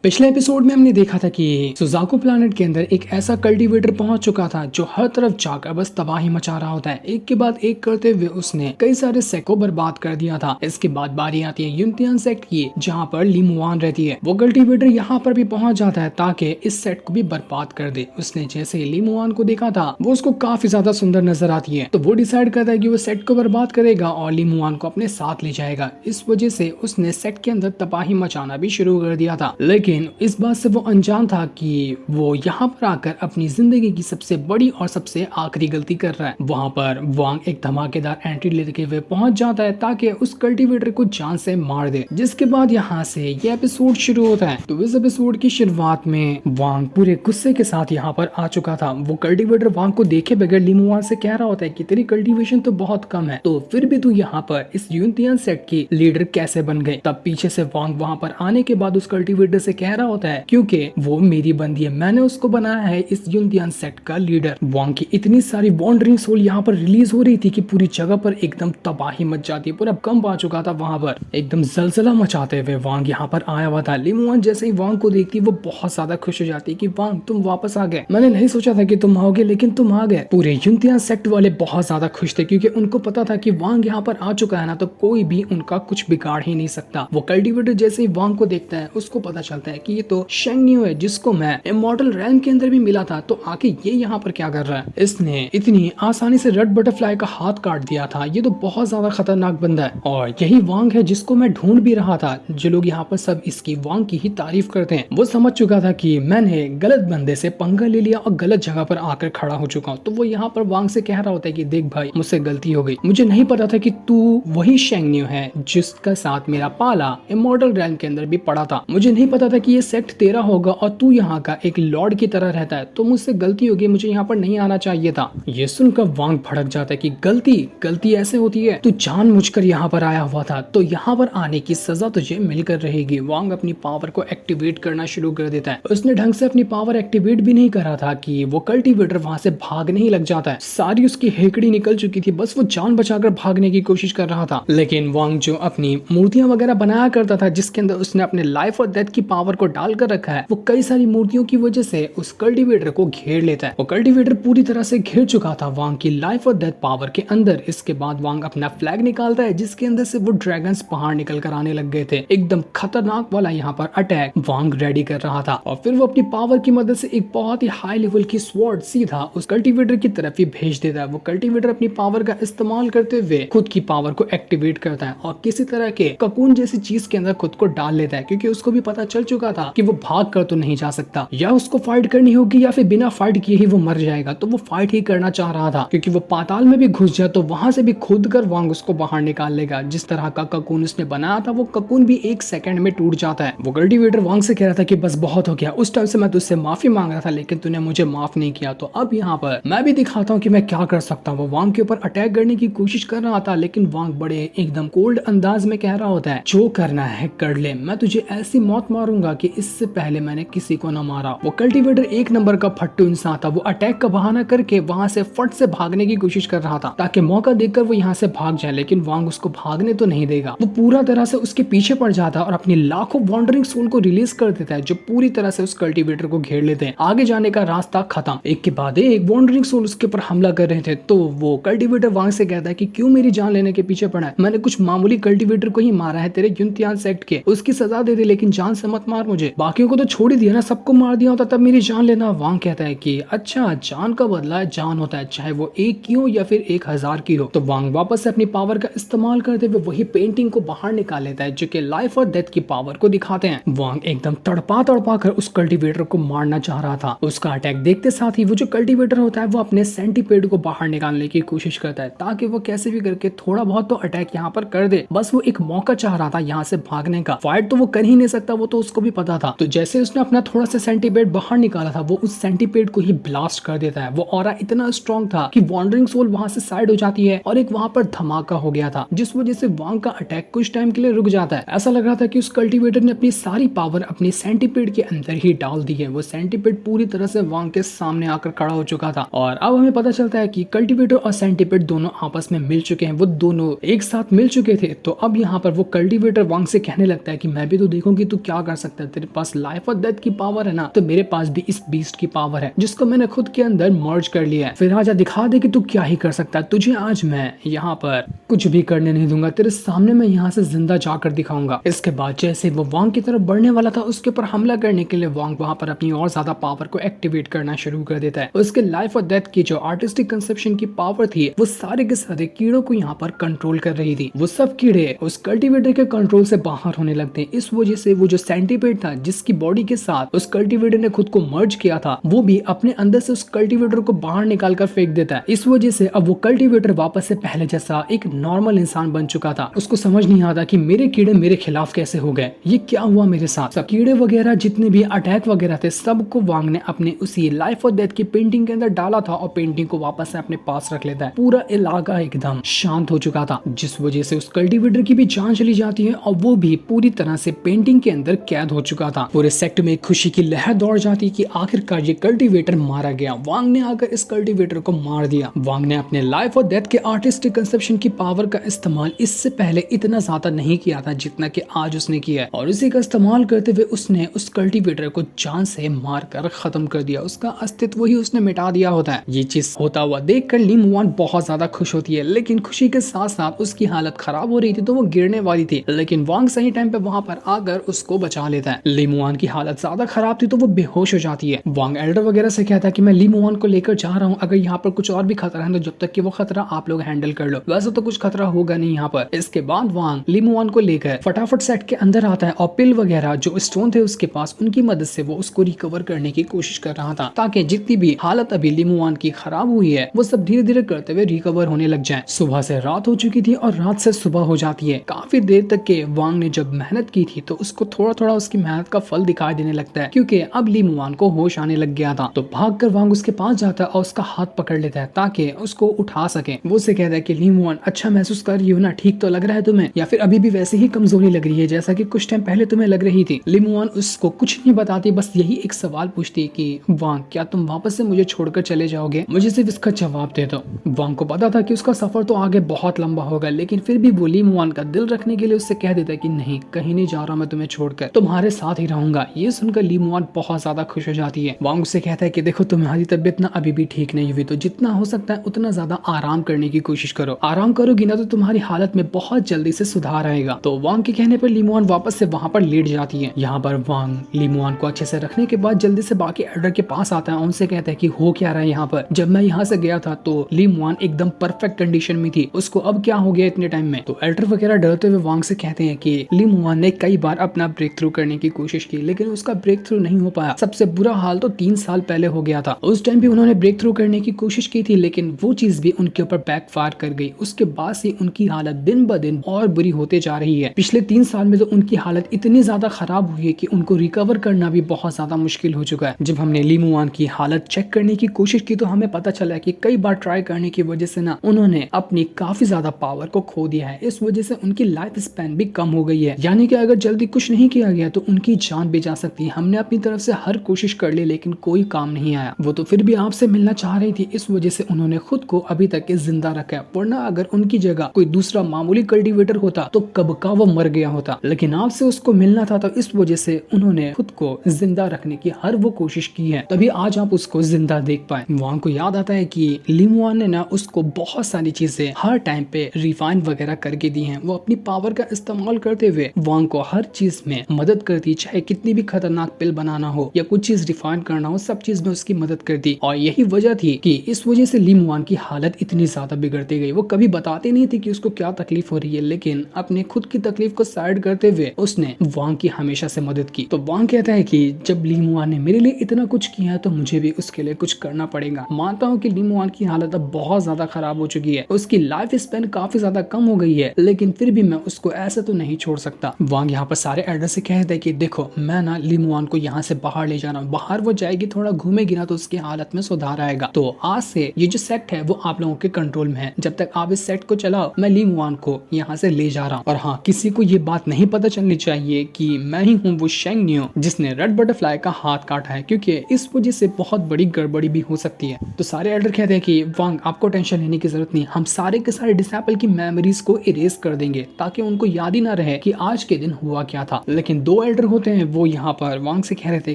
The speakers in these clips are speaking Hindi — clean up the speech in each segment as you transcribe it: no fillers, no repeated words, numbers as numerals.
पिछले एपिसोड में हमने देखा था कि सुजाको प्लैनेट के अंदर एक ऐसा कल्टीवेटर पहुंच चुका था जो हर तरफ जाकर बस तबाही मचा रहा होता है। एक के बाद एक करते हुए उसने कई सारे सेक्ट को बर्बाद कर दिया था। इसके बाद बारी आती है युनतियान सेक्ट की, जहां पर ली मुआन रहती है। वो कल्टीवेटर यहाँ पर भी पहुंच जाता है ताकि इस सेक्ट को भी बर्बाद कर दे। उसने जैसे ही ली मुआन को देखा था वो उसको काफी ज्यादा सुंदर नजर आती है, तो वो डिसाइड करता है कि वो सेक्ट को बर्बाद करेगा और ली मुआन को अपने साथ ले जाएगा। इस वजह से उसने सेक्ट के अंदर तबाही मचाना भी शुरू कर दिया था, लेकिन इस बात से वो अनजान था कि वो यहाँ पर आकर अपनी जिंदगी की सबसे बड़ी और सबसे आखिरी गलती कर रहा है। वहाँ पर वांग एक धमाकेदार एंट्री लेते हुए पहुंच जाता है ताकि उस कल्टीवेटर को जान से मार दे, जिसके बाद यहाँ से ये एपिसोड शुरू होता है। तो इस एपिसोड की शुरुआत में वांग पूरे गुस्से के साथ यहाँ पर आ चुका था। वो कल्टीवेटर वांग को देखे बगैर ली मुआन से कह रहा होता है कि तेरी कल्टीवेशन तो बहुत कम है, तो फिर भी तू यहाँ पर इस युनतियान सेट की लीडर कैसे बन गए। तब पीछे से वांग वहाँ पर आने के बाद उस कल्टीवेटर से कह रहा होता है क्योंकि वो मेरी बंदी है, मैंने उसको बनाया है इस युनतियान सेक्ट का लीडर। वांग की इतनी सारी वॉन्डरिंग सोल यहाँ पर रिलीज हो रही थी कि पूरी जगह पर एकदम तबाही मच जाती है। पूरा कंप आ चुका था वहां पर, एकदम जलजला मचाते हुए वांग यहाँ पर आया हुआ था। ली मुआन जैसे ही वांग को देखती वो बहुत ज्यादा खुश हो जाती है कि वांग तुम वापस आ गए, मैंने नहीं सोचा था कि तुम आओगे लेकिन तुम आ गए। पूरे युनतियान सेक्ट वाले बहुत ज्यादा खुश थे क्योंकि उनको पता था कि वांग यहाँ पर आ चुका है ना, तो कोई भी उनका कुछ बिगाड़ ही नहीं सकता। वो कल्टीवेटर जैसे ही वांग को देखता है उसको पता चलता है कि ये तो शेंग नियो है जिसको मैं इमॉर्टल रैम के अंदर भी मिला था, तो आके ये यहाँ पर क्या कर रहा है। इसने इतनी आसानी से रेड बटरफ्लाई का हाथ काट दिया था, ये तो बहुत ज्यादा खतरनाक बंदा है। और यही वांग है जिसको मैं ढूंढ भी रहा था। जो लोग यहाँ पर सब इसकी वांग की ही तारीफ करते हैं, वो समझ चुका था कि मैंने गलत बंदे से पंगा ले लिया और गलत जगह पर आकर खड़ा हो चुका हूँ। तो वो यहाँ पर वांग से कह रहा होता है कि देख भाई, मुझसे गलती हो गई, मुझे नहीं पता था कि तू वही शेंग नियो है जिसका साथ मेरा पाला इमॉर्टल रैम के अंदर भी पड़ा था। मुझे नहीं पता था कि ये सेक्ट तेरा होगा और तू यहाँ का एक लॉर्ड की तरह रहता है, तो मुझसे गलती हो गई, मुझे यहाँ पर नहीं आना चाहिए था। ये सुनकर वांग भड़क जाता है कि गलती ऐसे होती है, तू जानबूझकर यहाँ पर आया हुआ था, तो यहाँ पर आने की सजा तुझे मिलकर रहेगी। वांग अपनी पावर को एक्टिवेट करना शुरू कर देता है। उसने ढंग से अपनी पावर एक्टिवेट भी नहीं करा था कि वो कल्टीवेटर वहां से भागने ही लग जाता है। सारी उसकी हेकड़ी निकल चुकी थी, बस वो जान बचाकर भागने की कोशिश कर रहा था। लेकिन वांग जो अपनी मूर्तियां वगैरह बनाया करता था जिसके अंदर उसने अपने लाइफ और डेथ की पावर को डालकर रखा है, वो कई सारी मूर्तियों की वजह से उस कल्टीवेटर को घेर लेता है। वो कल्टीवेटर पूरी तरह से घिर चुका था वांग की लाइफ और डेथ पावर के अंदर। इसके बाद वांग अपना फ्लैग निकालता है जिसके अंदर से वो ड्रैगन्स बाहर निकल कर आने लग गए थे। एकदम खतरनाक वाला यहाँ पर अटैक वांग रेडी कर रहा था और फिर वो अपनी पावर की मदद से एक बहुत ही हाई लेवल की स्वॉर्ड सीधा उस कल्टीवेटर की तरफ ही भेज देता है। वो कल्टीवेटर अपनी पावर का इस्तेमाल करते हुए खुद की पावर को एक्टिवेट करता है और किसी तरह के ककून जैसी चीज के अंदर खुद को डाल लेता है, क्योंकि उसको भी पता चल चुका था कि वो भाग कर तो नहीं जा सकता, या उसको फाइट करनी होगी या फिर बिना फाइट किए ही वो मर जाएगा। तो वो फाइट ही करना चाह रहा था क्योंकि वो पाताल में भी घुस जाए तो वहां से भी खुद कर वांग उसको बाहर निकाल लेगा। जिस तरह का ककून उसने बनाया था वो ककून भी एक सेकंड में टूट जाता है। वो कल्टीवेटर वांग से कह रहा था कि बस बहुत हो गया, उस टाइम से मैं तुझसे माफी मांग रहा था लेकिन तूने मुझे माफ नहीं किया, तो अब यहाँ पर मैं भी दिखाता हूँ कि मैं क्या कर सकता हूँ। वो वांग के ऊपर अटैक करने की कोशिश कर रहा था लेकिन वांग बड़े एकदम कोल्ड अंदाज में कह रहा होता है, जो करना है कर ले, मैं तुझे ऐसी मौत मारूंगा कि इससे पहले मैंने किसी को न मारा। वो कल्टीवेटर एक नंबर का फट्टू इंसान था। वो अटैक का बहाना करके वहां से फट से भागने की कोशिश कर रहा था ताकि मौका देखकर वो यहाँ से भाग जाए, लेकिन वांग उसको भागने तो नहीं देगा। वो पूरा तरह से उसके पीछे पड़ जाता है और अपनी लाखों वॉन्डरिंग सोल को रिलीज कर देता है जो पूरी तरह से उस कल्टीवेटर को घेर लेते हैं। आगे जाने का रास्ता खत्म। एक के बाद एक वॉन्डरिंग सोल उसके ऊपर हमला कर रहे थे, तो वो कल्टीवेटर वांग से कहता है कि क्यों मेरी जान लेने के पीछे पड़ा है, मैंने कुछ मामूली कल्टीवेटर को ही मारा है तेरे युनतियान सेक्ट के, उसकी सजा दे दे लेकिन जान से मत मार मुझे, बाकियों को तो छोड़ ही दिया ना, सबको मार दिया होता तब मेरी जान लेना। वांग कहता है कि अच्छा, जान का बदला जान होता है, चाहे वो एक की हो या फिर 1000 की हो। तो वांग वापस से अपनी पावर का इस्तेमाल करते हुए वही पेंटिंग को बाहर निकाल लेता है जो कि लाइफ और डेथ की पावर को दिखाते हैं। वांग एकदम तड़पा कर उस कल्टीवेटर को मारना चाह रहा था। उसका अटैक देखते साथ ही वो जो कल्टीवेटर होता है वो अपने सेंटीपेड को बाहर निकालने की कोशिश करता है ताकि वो कैसे भी करके थोड़ा बहुत तो अटैक यहाँ पर कर दे। बस वो एक मौका चाह रहा था यहाँ से भागने का। फाइट तो वो कर ही नहीं सकता, वो तो उसको भी पता था। तो जैसे उसने अपना थोड़ा सा सेंटीपेड बाहर निकाला था वो उस सेंटीपेड को ही ब्लास्ट कर देता है। वो ऑरा इतना स्ट्रॉन्ग था कि वॉन्डरिंग सोल वहां से साइड हो जाती है और एक वहां पर धमाका हो गया था जिस वजह से वांग का अटैक कुछ टाइम के लिए रुक जाता है। ऐसा लग रहा था कि उस कल्टीवेटर ने अपनी सारी पावर अपनी सेंटीपेड के अंदर ही डाल दी है। वो सेंटीपेड पूरी तरह से वांग के सामने आकर खड़ा हो चुका था और अब हमें पता चलता है कि कल्टीवेटर और सेंटीपेड दोनों आपस में मिल चुके हैं। वो दोनों एक साथ मिल चुके थे। तो अब यहाँ पर वो कल्टीवेटर वांग से कहने लगता है कि मैं भी तो देखूं कि तू क्या कर सकता सकता है, तेरे पास लाइफ और डेथ की पावर है ना, तो मेरे पास भी इस बीस्ट की पावर है जिसको मैंने खुद के अंदर मर्ज कर लिया है। फिर आजा दिखा दे कि तू क्या ही कर सकता है। तुझे आज मैं यहाँ पर कुछ भी करने नहीं दूंगा, तेरे सामने मैं यहाँ से जिंदा जाकर दिखाऊंगा। इसके बाद जैसे वो वांग की तरफ बढ़ने वाला था, उसके ऊपर हमला करने के लिए वांग वहां पर अपनी और ज्यादा पावर को एक्टिवेट करना शुरू कर देता है। उसके लाइफ और डेथ की जो आर्टिस्टिक कंसेप्शन की पावर थी वो सारे के सारे कीड़ों को यहाँ पर कंट्रोल कर रही थी। वो सब कीड़े उस कल्टीवेटर के कंट्रोल से बाहर होने लगते हैं। इस वजह से वो जो सेंटीपेड था जिसकी बॉडी के साथ उस कल्टीवेटर ने खुद को मर्ज किया था, वो भी अपने अंदर से उस कल्टीवेटर को बाहर निकाल कर फेंक देता है। इस वजह से अब वो कल्टीवेटर वापस से पहले जैसा एक नॉर्मल इंसान बन चुका था। उसको समझ नहीं आता कि मेरे कीड़े मेरे खिलाफ कैसे हो गए, ये क्या हुआ मेरे साथ। सब कीड़े वगैरह जितने भी अटैक वगैरह थे सबको वांग ने अपने उसी लाइफ और डेथ की पेंटिंग के अंदर डाला था और पेंटिंग को वापस से अपने पास रख लेता है। पूरा इलाका एकदम शांत हो चुका था, जिस वजह से उस कल्टीवेटर की भी जान चली जाती है और वो भी पूरी तरह से पेंटिंग के अंदर कैद हो चुका था। पूरे सेक्टर में खुशी की लहर दौड़ जाती कि आखिरकार ये कल्टीवेटर मारा गया। वांग ने आकर इस कल्टीवेटर को मार दिया। वांग ने अपने लाइफ और डेथ के आर्टिस्टिक कंसेप्शन की पावर का इस्तेमाल इससे पहले इतना ज्यादा नहीं किया था जितना कि आज उसने किया है, और इसी का इस्तेमाल करते हुए उसने उस कल्टीवेटर को जान से मारकर खत्म कर दिया। उसका अस्तित्व ही उसने मिटा दिया होता है। ये चीज होता हुआ देखकर ली मुआन बहुत ज्यादा खुश होती है, लेकिन खुशी के साथ साथ उसकी हालत खराब हो रही थी तो वो गिरने वाली थी, लेकिन वांग सही टाइम पे वहां पर आकर उसको बचा लेता है। ली मुआन की हालत ज्यादा खराब थी तो वो बेहोश हो जाती है। वांग एल्डर वगैरह से कहता है कि मैं ली मुआन को लेकर जा रहा हूँ, अगर यहाँ पर कुछ और भी खतरा है तो जब तक कि वो खतरा आप लोग हैंडल कर लो, वैसे तो कुछ खतरा होगा नहीं यहाँ पर। इसके बाद वांग ली मुआन को लेकर फटाफट सेट के अंदर आता है और पिल वगैरह जो स्टोन थे उसके पास, उनकी मदद से वो उसको रिकवर करने की कोशिश कर रहा था ताकि जितनी भी हालत अभी ली मुआन की खराब हुई है वो सब धीरे धीरे करते हुए रिकवर होने लग जाए। सुबह से रात हो चुकी थी और रात से सुबह हो जाती है। काफी देर तक के वांग ने जब मेहनत की थी तो उसको थोड़ा थोड़ा उसकी मेहनत का फल दिखाई देने लगता है, क्योंकि अब ली मुआन को होश आने लग गया था। तो भागकर वांग उसके पास जाता है और उसका हाथ पकड़ लेता है ताकि उसको उठा सके। वो उसे कहता है कि ली मुआन अच्छा महसूस कर रही हो ना, ठीक तो लग रहा है तुम्हें, या फिर अभी भी वैसे ही कमजोरी लग रही है जैसा कि कुछ टाइम पहले तुम्हें लग रही थी। ली मुआन उसको कुछ नहीं बताती, बस यही एक सवाल पूछती कि वांग क्या तुम वापस से मुझे छोड़कर चले जाओगे, मुझे सिर्फ इसका जवाब दे दो। वांग को पता था कि उसका सफर तो आगे बहुत लंबा होगा, लेकिन फिर भी वो ली मुआन का दिल रखने के लिए उससे कह देता है कि नहीं, कहीं नहीं जा रहा मैं तुम्हें छोड़कर, तुम्हारे साथ ही रहूंगा। ये सुनकर ली मुआन बहुत ज्यादा खुश हो जाती है। वांग उससे कहता है कि देखो तुम्हारी तबीयत ना अभी भी ठीक नहीं हुई, तो जितना हो सकता है उतना ज्यादा आराम करने की कोशिश करो, आराम करोगी ना तो तुम्हारी हालत में बहुत जल्दी से सुधार आएगा। तो वांग के कहने पर ली मुआन वापस से वहां पर लेट जाती है। यहाँ पर वांग ली मुआन को अच्छे से रखने के बाद जल्दी से बाकी एल्डर के पास आता है और उनसे कहता है कि हो क्या रहा है यहाँ पर। जब मैं यहाँ से गया था तो ली मुआन एकदम परफेक्ट कंडीशन में थी, उसको अब क्या हो गया इतने टाइम में। तो एल्डर वगैरह डरते हुए वांग से कहते हैं कि ली मुआन ने कई बार अपना ब्रेक थ्रू करने की कोशिश की, लेकिन उसका ब्रेक थ्रू नहीं हो पाया। सबसे बुरा हाल तो 3 साल पहले हो गया था। उस टाइम भी उन्होंने ब्रेक थ्रू करने की कोशिश की थी, लेकिन वो चीज भी उनके ऊपर बैकफायर कर गई। उसके बाद से उनकी हालत दिन ब दिन और बुरी होते जा रही है। पिछले 3 साल में तो उनकी हालत इतनी ज्यादा खराब हुई है कि उनको रिकवर करना भी बहुत ज्यादा मुश्किल हो चुका है। जब हमने ली मुआन की हालत चेक करने की कोशिश की तो हमें पता चला कि कई बार ट्राई करने की वजह से ना उन्होंने अपनी काफी ज्यादा पावर को खो दिया है। इस वजह से उनकी लाइफ स्पैन भी कम हो गई है, यानी कि अगर जल्दी कुछ नहीं किया गया तो उनकी जान भी जा सकती है। हमने अपनी तरफ से हर कोशिश कर ली लेकिन कोई काम नहीं आया। वो तो फिर भी आपसे मिलना चाह रही थी, इस वजह से उन्होंने खुद को अभी तक के जिंदा रखा है, वरना अगर उनकी जगह कोई दूसरा मामूली कल्टीवेटर होता तो कब का वो मर गया होता। लेकिन आपसे उसको मिलना था तो इस वजह से उन्होंने खुद को जिंदा रखने की हर वो कोशिश की है, तभी आज आप उसको जिंदा देख पाए। वांग को याद आता है कि ली मुआन ने ना उसको बहुत सारी चीजें हर टाइम पे रिफाइन वगैरह करके दी हैं। वो अपनी पावर का इस्तेमाल करते हुए वांग को हर चीज में मदद करती, चाहे कितनी भी खतरनाक पिल बनाना हो या कुछ चीज रिफाइन करना हो, सब चीज में उसकी मदद करती। और यही वजह थी कि इस वजह से ली मुआन की हालत इतनी ज्यादा बिगड़ती गई। वो कभी बताती नहीं थी कि उसको क्या तकलीफ हो रही है, लेकिन अपने खुद की तकलीफ को साइड करते हुए उसने वांग की हमेशा से मदद की। तो वांग कहता है कि जब ली मुआन ने मेरे लिए इतना कुछ किया है तो मुझे भी उसके लिए कुछ करना पड़ेगा। मानता हूँ कि ली मुआन की हालत अब बहुत ज्यादा खराब हो चुकी है, उसकी लाइफ स्पैन काफी ज्यादा कम हो गई है, लेकिन फिर भी मैं उसको ऐसे तो नहीं छोड़ सकता। वांग यहाँ पर सारे एल्डर से कहता है कि देखो मैं ना ली मुआन को यहाँ से बाहर ले जा रहा हूँ, बाहर वो जाएगी, थोड़ा घूमेगी ना तो उसकी हालत में सुधार आएगा। तो आज से ये जो सेट है वो आप लोगों के कंट्रोल में है, जब तक आप इस सेट को चलाओ मैं ली मुआन को यहाँ से ले जा रहा हूँ। और हाँ, किसी को ये बात नहीं पता चलनी चाहिए कि मैं ही हूँ वो शेंग नियो जिसने रेड बटरफ्लाई का हाथ काटा है, क्योंकि इस वजह से बहुत बड़ी गड़बड़ी भी हो सकती है। तो सारे एल्डर कहते हैं कि वांग आपको टेंशन लेने की जरूरत नहीं, हम सारे के सारे डिसेबल की मेमोरीज को इरेज कर देंगे ताकि उनको याद ही ना रहे कि आज के दिन हुआ क्या था। लेकिन 2 दो एल्डर होते हैं वो यहाँ पर वांग से कह रहे थे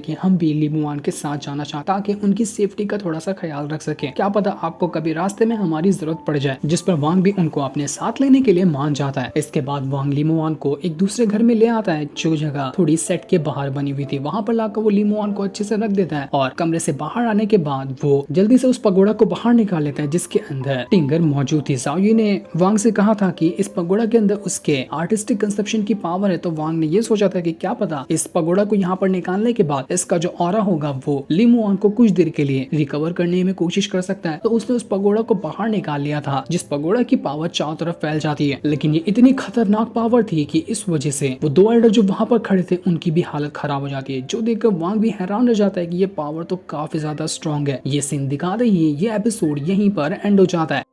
कि हम भी ली मुआन के साथ जाना चाहते ताकि उनकी सेफ्टी का थोड़ा सा ख्याल रख सके, क्या पता आपको कभी रास्ते में हमारी जरूरत पड़ जाए, जिस पर वांग भी उनको अपने साथ लेने के लिए मान जाता है। इसके बाद वांग ली मुआन को एक दूसरे घर में ले आता है जो जगह थोड़ी सेट के बाहर बनी हुई थी। वहाँ पर लाकर वो ली मुआन को अच्छे से रख देता है और कमरे से बाहर आने के बाद वो जल्दी से उस पगोड़ा को बाहर निकाल लेता है जिसके अंदर टिंगर मौजूद थी। साओ ने वांग से कहा था कि इस पगोड़ा के अंदर उसके आर्टिस्टिक कंसेप्शन की पावर है, तो वांग ने ये सोचा था कि क्या पता इस पगोड़ा को यहाँ पर निकालने के बाद इसका जो ऑरा होगा वो ली मुआन को कुछ देर के लिए रिकवर करने में कोशिश कर सकता है। तो उसने उस पगोड़ा को बाहर निकाल लिया था, जिस पगोड़ा की पावर चारों तरफ फैल जाती है। लेकिन ये इतनी खतरनाक पावर थी कि इस वजह से वो दो एल्डर जो वहां पर खड़े थे उनकी भी हालत खराब हो जाती है, जो देखकर वांग भी हैरान रह जाता है कि ये पावर तो काफी ज्यादा स्ट्रॉन्ग है। ये सीन दिखा रही है, ये एपिसोड यहीं पर एंड हो जाता है।